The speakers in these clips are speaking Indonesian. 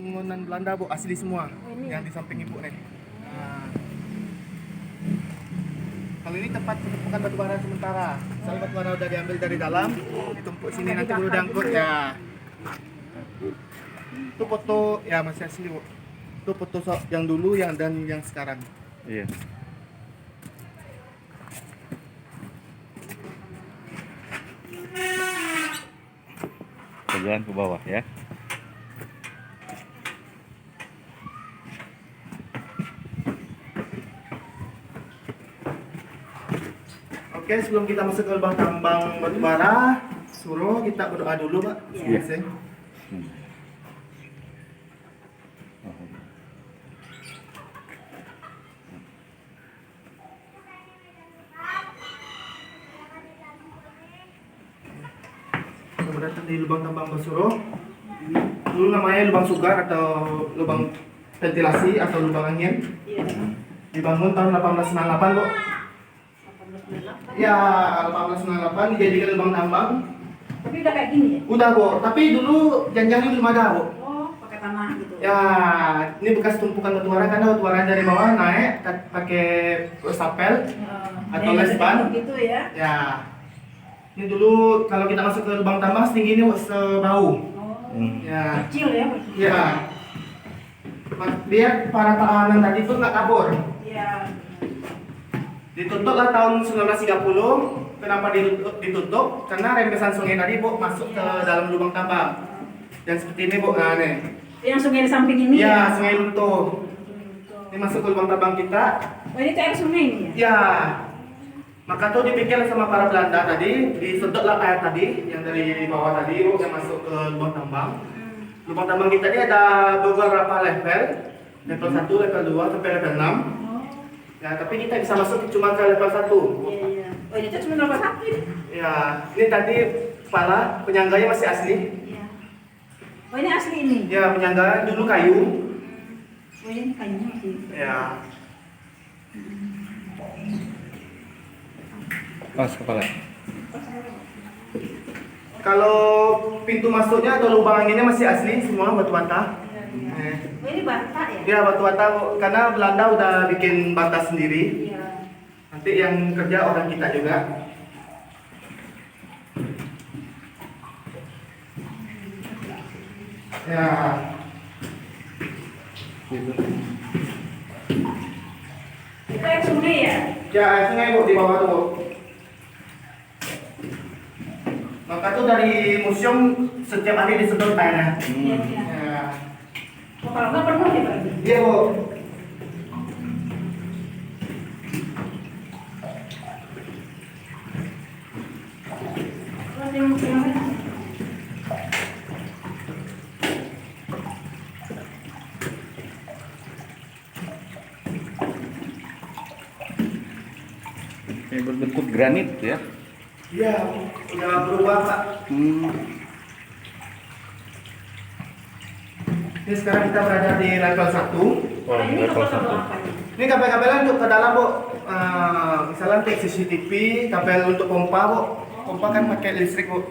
bangunan Belanda Bu, asli semua. Yang di samping Ibu nih. Nah. Kalau ini tempat penumpukan batu bara sementara. Misalnya batu bara udah diambil dari dalam, ditumpuk sini nanti baru diangkut ya. Itu foto ya masih asli Bu. Itu foto yang dulu yang dan yang sekarang. Iya. Jalan ke bawah ya. Oke, sebelum kita masuk ke lubang tambang batu bara, suruh kita berdoa dulu, Pak. Iya. Selamat datang di lubang tambang Basuro. Dulu namanya lubang sugar atau lubang ventilasi atau lubang angin. Iya. Dibangun tahun 1898, Bu. 1898. Ya, 1898 dijadikan lubang tambang. Tapi udah kayak gini ya? Udah, Bu. Tapi dulu janjangnya belum ada, Bu. Oh, pakai tanah gitu. Ya, ini bekas tumpukan batu bara karena batu bara dari bawah naik pakai sapel atau lesban. Gitu ya. Ya. Ini dulu kalau kita masuk ke lubang tambang setinggi ini sebahu. Oh. Ya. Kecil ya. Ya. Biar para tahanan tadi itu nggak kabur. Iya. Ditutuplah tahun 1930. Kenapa ditutup? Karena rembesan sungai tadi Bu masuk ke dalam lubang tambang. Dan seperti ini Bu, nah nih. Yang sungai di samping ini Ya, Sungai Lunto. Ini masuk ke lubang tambang kita. Oh, ini tuh air sungai ini ya? Ya. Maka tuh dipikir sama para Belanda tadi, disedotlah air tadi yang dari bawah tadi Bu yang masuk ke lubang tambang. Lubang tambang kita ini ada beberapa level. Level 1, level 2 sampai level 6. Oh. Ya, tapi kita bisa masuk cuma ke level 1. Iya, iya. Oh, ini tuh cuma nomor 1 ini. Ya, ini tadi kepala penyangganya masih asli. Iya. Oh, ini asli ini. Ya, penyangga dulu kayu. Oh, ini kayunya masih. Ya. Pas kepala. Kalau pintu masuknya atau lubang anginnya masih asli semua batu bata. Iya. Oh, ini bata ya? Ya, batu bata karena Belanda udah bikin bata sendiri. Iya. Nanti yang kerja orang kita juga. Ya. Itu air sungai ya? Ya, air sungai Bu di bawah tuh Bu. Maka tuh dari museum setiap hari disedot airnya. Iya, iya. Ya. Oh, kalau nggak penuh ya berarti? Iya Bu. Terus yang mana? Ini berbentuk granit ya. Iya, udah berubah Pak. Ini sekarang kita berada di level 1. Oh, Ini level level 1. apa ini? Ini kabel-kabelan untuk ke dalam, Bu. Misalnya untuk CCTV, kabel untuk pompa, Bu. Pompa kan pakai listrik, Bu.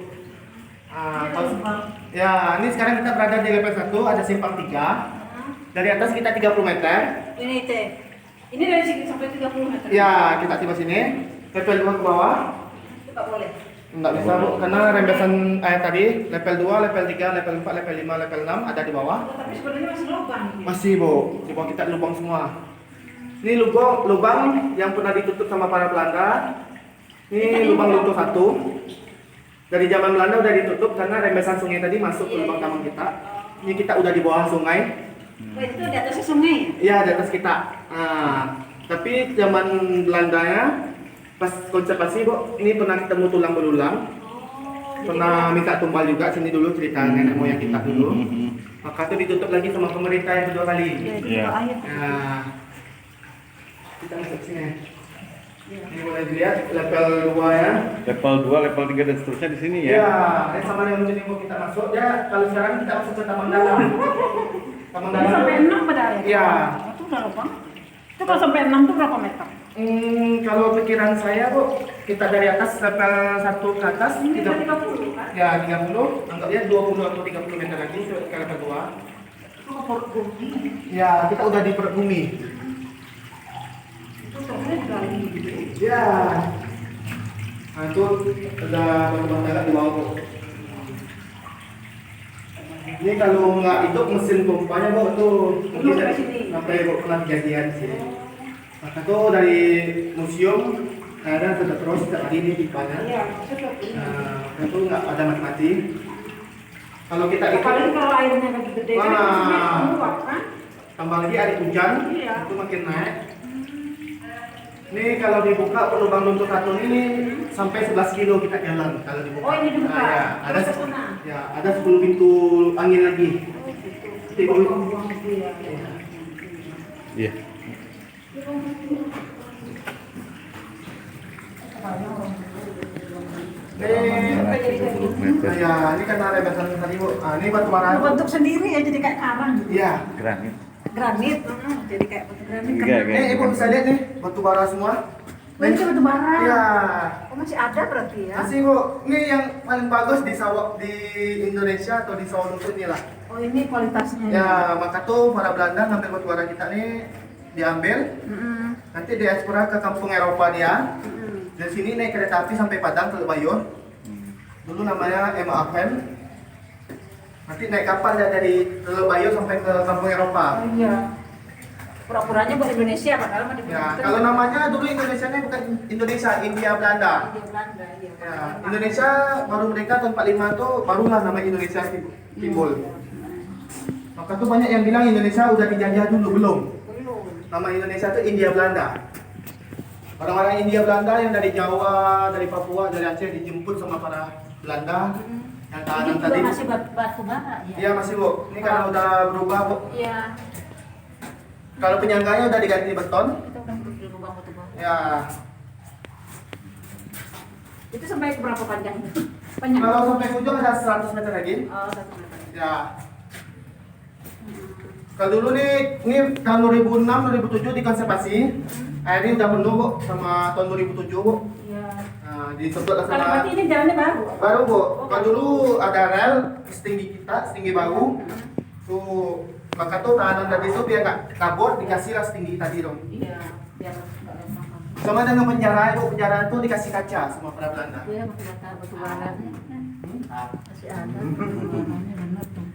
Ya, ini sekarang kita berada di level 1, ada simpang 3. Dari atas kita 30 meter. Ini teh. Ini dari sini sampai 30 meter. Ya, kita tiba sini. Level 2 ke bawah. Itu nggak boleh. Enggak bisa, Bu, karena rembesan air tadi level 2, level 3, level 4, level 5, level 6 ada di bawah. Oh, tapi sebenarnya masih lubang ini. Masih, Bu. Di bawah kita lubang semua. Ini lubang yang pernah ditutup sama para Belanda. Ini lubang Lunto 1. Dari zaman Belanda udah ditutup karena rembesan sungai tadi masuk ke lubang tambang kita. Ini kita udah di bawah sungai. Oh, itu di atasnya sungai ya? Iya, di atas kita. Tapi zaman Belandanya pas konservasi, Bu, ini pernah ketemu tulang belulang. Oh, Pernah minta tumbal juga sini dulu cerita nenek moyang kita dulu. Maka itu ditutup lagi sama pemerintah yang kedua kali. Iya. Ya. Kita masuk sini. Ini boleh dilihat level 2 ya. Level 2, level 3 dan seterusnya di sini Ya, ya. ini sama dengan sini Bu kita masuk. Ya, kalau sekarang kita masuk ke taman dalam. Taman Ini dalam. sampai 6 padahal ya? Iya. Oh, itu udah lubang. Itu kalau sampai 6 itu berapa meter? Kalau pikiran saya Bu, kita dari atas level 1 ke atas Ini 30. 30 kan? Ya, 30, anggapnya 20 atau 30 meter lagi ke level 2. Oh, perut bumi. Ya, kita udah di perut bumi. Itu soalnya gali. Ya. Nah, itu ada batu bara di bawah, Bu. Ini kalau nggak hidup mesin pompanya, Bu, tuh mungkin Sampai sini. sampai Bu pernah kejadian di sini. Maka tuh dari museum ada sudah terus tadi ini pipanya. Iya, seperti ini. Nah, itu nggak ada mati-mati. Kalau kita Apalagi ikut, kalau airnya lagi gede kan, Wah. maksudnya meluap kan? tambah lagi air hujan, Iya. itu makin naik. Ini kalau dibuka lubang luntur satu ini sampai 11 kilo kita jalan kalau dibuka. Oh, ini dibuka? Nah, ya, ada Terus ke sana? ya, ada 10 pintu angin lagi. Oh, gitu. Ibu itu. Buang itu ya. Iya. Ini 20 meter. ya, ini karena lebasan tadi, Bu. Nah, ini batu bara. Bentuk sendiri ya, jadi kayak karang. Iya. Granit. Granit, jadi kayak batu granit. Enggak, kan? kayak- Ibu bisa lihat nih, batu bara semua. Oh, ini batu bara. Iya. Oh, masih ada berarti ya? Masih, Bu. Ini yang paling bagus di sawah di Indonesia atau di sawah luntur inilah. Oh, ini kualitasnya. Ya, maka tuh para Belanda ngambil batu bara kita nih diambil, Mm-mm. nanti diekspor ke kampung Eropa dia. Mm-mm. Dari sini naik kereta api sampai Padang ke Bayur. Dulu namanya MAFM. Nanti naik kapal dari Teluk Bayur sampai ke kampung Eropa. Oh iya. Pura-puranya buat Indonesia, padahal mah Ya, kalau namanya dulu Indonesia ini bukan Indonesia, India Belanda. India Belanda, iya. Ya, Indonesia baru merdeka tahun 45 tuh barulah nama Indonesia timbul. Maka tuh banyak yang bilang Indonesia udah dijajah dulu, belum. Belum. Nama Indonesia itu India Belanda. Orang-orang India Belanda yang dari Jawa, dari Papua, dari Aceh dijemput sama para Belanda yang Ini tahanan juga tadi. masih batu bara ya? Iya masih, Bu. Ini karena udah berubah, Bu. Iya. Kalau penyangganya udah diganti beton. Itu udah berubah batu bara. Ya. Itu sampai berapa panjang? Panjang. Kalau sampai ujung ada 100 meter lagi. Oh, 1 meter. Ya. Kalau dulu nih, ini tahun 2006, 2007 dikonservasi. Akhirnya udah penuh, Bu, sama tahun 2007, Bu. Iya. Nah, disebut Kalau sama berarti ini jalannya baru? baru, Bu. Kalau dulu ada rel setinggi kita, setinggi bahu. Tuh, maka tuh tahanan tadi itu biar nggak kabur dikasih lah setinggi tadi dong. Iya. Biar nggak lempar. Sama dengan penjara, Bu. Penjara itu dikasih kaca sama para Belanda. Iya, masih ada batu bara. Masih ada. Benar tuh.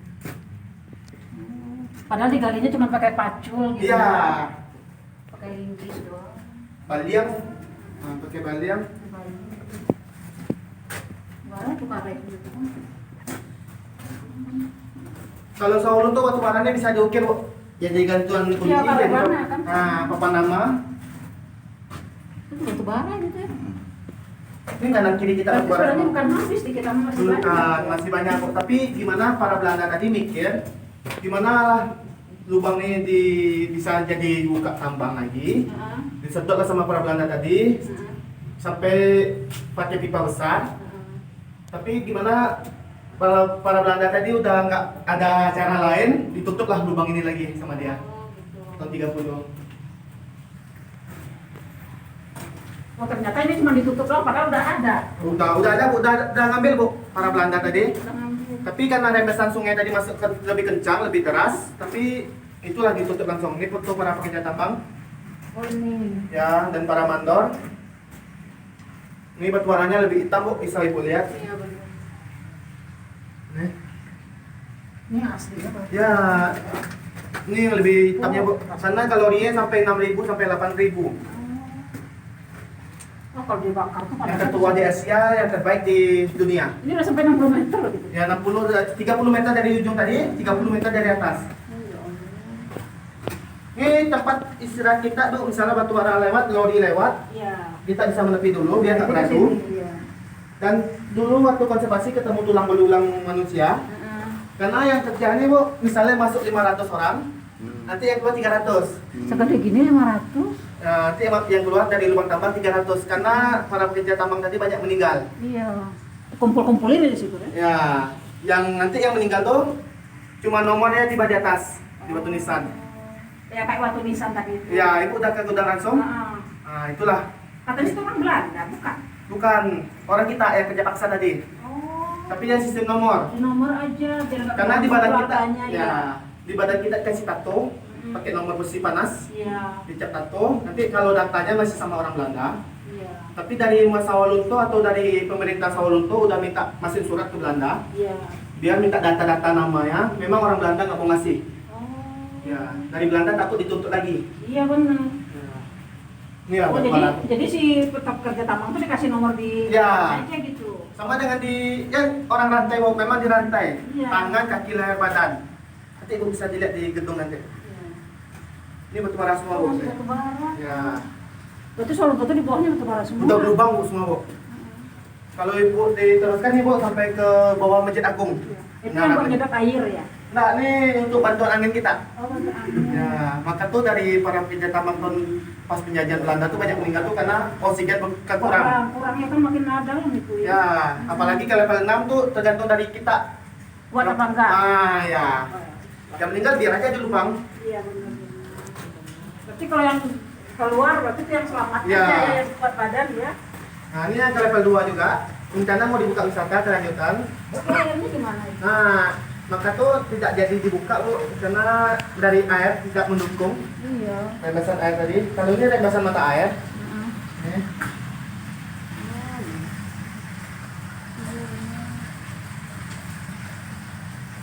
Padahal digalinya cuma pakai pacul gitu. Iya. Pakai linggis doang. Baliang. Nah, pakai baliang. Bara tuh karet gitu. Kalau sawulun tuh batu baranya bisa diukir, Bu. Jadi gantungan kunci. Iya, pakai jadi, warna, kan? Nah, papan nama. Itu batu bara gitu ya. Ini kanan kiri kita Tapi batu bara. sebenarnya bukan habis di kita masih Belum, banyak. masih banyak, Bu. Tapi gimana para Belanda tadi mikir, gimana lubang ini bisa jadi buka tambang lagi. Heeh. Disedotlah sama para Belanda tadi Heeh. sampai pakai pipa besar. Heeh. Tapi gimana para Belanda tadi udah nggak ada cara lain, ditutuplah lubang ini lagi sama dia Oh, gitu. tahun 30. Oh, ternyata ini cuma ditutup doang, padahal udah ada. Udah ada, Bu. Udah ngambil, Bu, para Belanda tadi. Udah ngambil. Tapi karena rembesan sungai tadi masuk lebih kencang, lebih deras, tapi itulah ditutup langsung. Ini foto para pekerja tambang, Oh, ini. ya, dan para mandor. Ini batu baranya lebih hitam, Bu, bisa Ibu lihat. Iya, benar. Nih. Ini asli apa? Ya, ini yang lebih hitamnya, Bu. Sana kalorinya sampai 6.000 sampai 8.000. Oh, kalau dibakar tuh Yang panas. tertua di Asia, yang terbaik di dunia. Ini udah sampai 60 meter loh gitu. Ya, 30 meter dari ujung tadi, 30 meter dari atas. Ini tempat istirahat kita, Bu. Misalnya batu bara lewat, lori lewat, Iya. kita bisa menepi dulu biar nggak Jadi beradu. di sini, iya. Dan dulu waktu konservasi ketemu tulang belulang manusia. Heeh. Karena yang terjadi, Bu, misalnya masuk 500 orang, nanti yang keluar 300. Segede gini 500. Nanti yang keluar dari lubang tambang 300. Karena para pekerja tambang tadi banyak meninggal. Iya. Kumpul-kumpulin di situ ya. Ya, yang nanti yang meninggal tuh cuma nomornya tiba di atas di batu nisan. Ya kayak waktu nisan tadi itu. Ya, Ibu udah ke gudang langsung. Heeh. Nah, itulah. Katanya itu orang Belanda, bukan? Bukan orang kita yang kerja paksa tadi. Oh. Tapi yang sistem nomor. Di nomor aja biar nggak Karena di ketemu badan kita, keluarganya, ya, di di badan kita kasih tato, pakai nomor besi panas, Iya. dicat tato. Nanti kalau datanya masih sama orang Belanda, Iya. tapi dari Mas Sawalunto atau dari pemerintah Sawalunto udah minta masih surat ke Belanda, Iya. biar minta data-data namanya. Memang orang Belanda nggak mau ngasih. Oh. Ya, dari Belanda takut dituntut lagi. Iya benar. Ini lah Oh, batu jadi si pekerja tambang tuh dikasih nomor di Ya. aja gitu. sama dengan di yang orang rantai, Bu. Memang di rantai, Iya. tangan, kaki, leher, badan. Nanti Ibu bisa dilihat di gedung nanti. Iya. Ini batu bara semua, Bu. Oh, batu bara. Ya, Berarti soal batu di bawahnya batu bara semua. udah berlubang, Bu, semua, Bu. Kalau Ibu diteruskan nih, Bu, sampai ke bawah Masjid Agung. Itu yang buat nyedot air ya. Nah, ini untuk bantuan angin kita. Oh, batu angin. Ya, maka tuh dari para penjajah tambang tahun pas penjajahan Belanda tuh banyak meninggal tuh karena oksigen kurang. Kurangnya kan makin dalam itu ya. Ya, apalagi ke level 6 tuh tergantung dari kita. Buat apa enggak? Ah, ya. Oh, Yang meninggal biar aja di lubang. Iya benar. Berarti kalau yang keluar berarti itu yang selamat Iya. aja ya, yang kuat badan ya. Nah, ini yang ke level 2 juga. Rencana mau dibuka wisata kelanjutan. Berarti airnya gimana itu? Nah, maka tuh tidak jadi dibuka, Bu, karena dari air tidak mendukung. Iya. Rembesan air tadi. Kalau ini rembesan mata air. Heeh. Nih.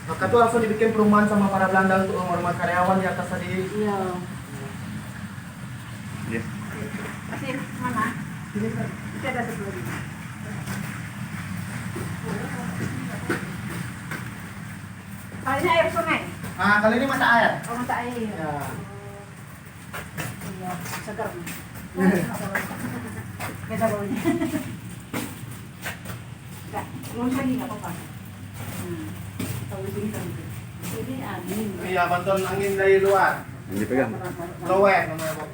Maka tuh langsung dibikin perumahan sama para Belanda untuk rumah karyawan di atas tadi. Iya. Iya. Masih mana? Ini ada satu lagi. Kali ini air sungai. Nah, kali ini mata air. Oh, mata air. Ya. Iya, segar. Beda baunya. Enggak, lurus lagi enggak apa-apa. Tahu sini kan. Ini angin. Iya, bantuan angin dari luar. Yang dipegang. Lowek namanya, Bu.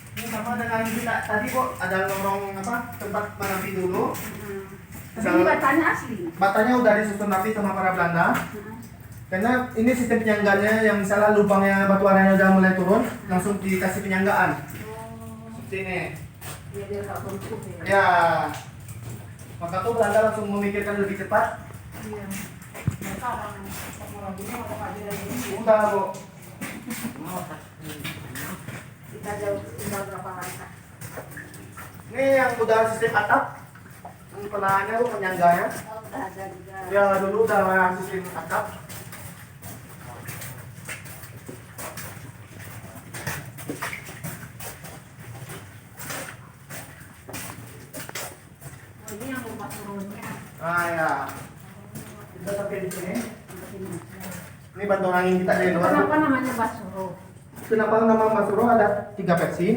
Ini sama dengan kita tadi, Bu, ada lorong apa? Tempat merapi dulu. Tapi ini batanya asli. Batanya udah disusun rapi sama para Belanda. Karena ini sistem penyangganya yang misalnya lubangnya batu baranya udah mulai turun, langsung dikasih penyanggaan. Seperti ini. Iya, biar enggak runtuh ya. Ya. Maka tuh Belanda langsung memikirkan lebih cepat. Iya. Sekarang teknologinya mau maju dari ini. Udah, Bu. Kita jauh tinggal berapa langkah. Ini yang udah sistem atap. Yang penahannya tuh penyangganya. Oh, udah ada juga. Ya dulu udah sistem atap. Oh, ini yang rumah turunnya. Ah ya. Kita sampai di sini. Ini bantuan angin kita dari luar. Kenapa namanya Basuro? Kenapa nama Mas Suro ada 3 versi?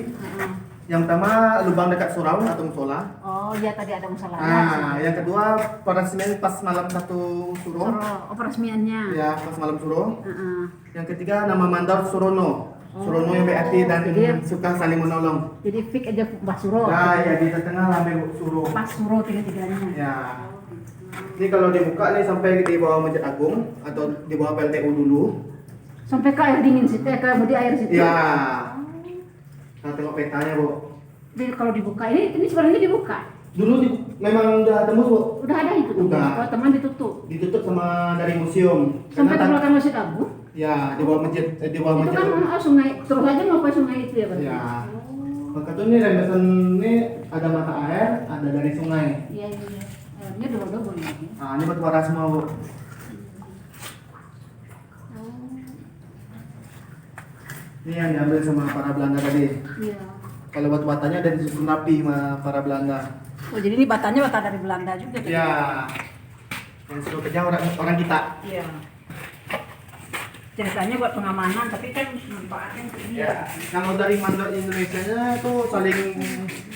Yang pertama lubang dekat surau atau musola. Oh iya tadi ada masalah. Nah, yang kedua peresmian pas malam satu suro. Oh peresmiannya. Ya, pas malam suro. Heeh. Yang ketiga nama mandor Surono. Surono yang berarti dan Jadi- suka saling menolong. Jadi fix aja Basuro. Nah, ya di tengah lambe Suro. Basuro tiga-tiganya. Ya. Ini kalau dibuka nih sampai di bawah Masjid Agung atau di bawah PLTU dulu. Sampai ke air dingin situ, ke budi air situ. Ya. Nah, tengok petanya, Bu. Jadi kalau dibuka ini sebenarnya dibuka. Dulu memang udah tembus, Bu. Udah ada itu. Udah. Oh, teman ditutup. Ditutup sama dari museum. Sampai ke Karena belakang Masjid Agung. ya, di bawah masjid, di bawah Itu masjid. kan sungai, terus aja mau ke sungai itu ya, Pak? Ya. Oh. Maka tuh ini rembesan ini ada mata air, ada dari sungai. Iya, iya. Airnya double-double ini. Nah, ini batu bara semua, Bu. Ini yang diambil sama para Belanda tadi. Iya. Kalau batu batanya ada disusun rapi sama para Belanda. Oh, jadi ini batanya bata dari Belanda juga. jadi? Ya. Yang suruh kerja orang kita. Iya. Ceritanya buat pengamanan, tapi kan manfaatnya untuk dia. Ya. Kalau dari mandor Indonesia nya itu saling